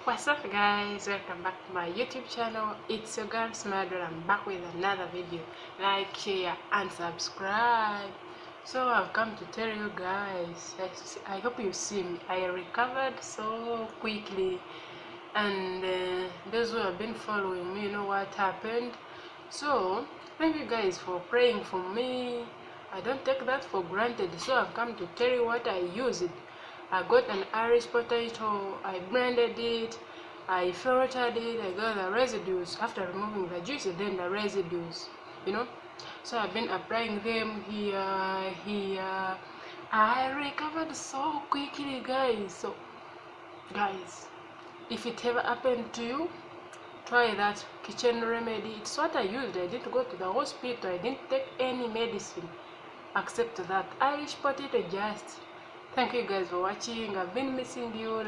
What's up guys, welcome back to my YouTube channel. It's your girl Smile. I'm back with another video. Like, share and subscribe. So I've come to tell you guys, I hope you see me. I recovered so quickly, and those who have been following me, you know what happened. So thank you guys for praying for me. I don't take that for granted. So I've come to tell you what I used. I got an Irish potato, I blended it, I filtered it, I got the residues after removing the juice, and then the residues, you know. So I've been applying them here. I recovered so quickly, guys. So guys, if it ever happened to you, try that kitchen remedy. It's what I used. I didn't go to the hospital, I didn't take any medicine except that Irish potato. Just thank you guys for watching. I've been missing you.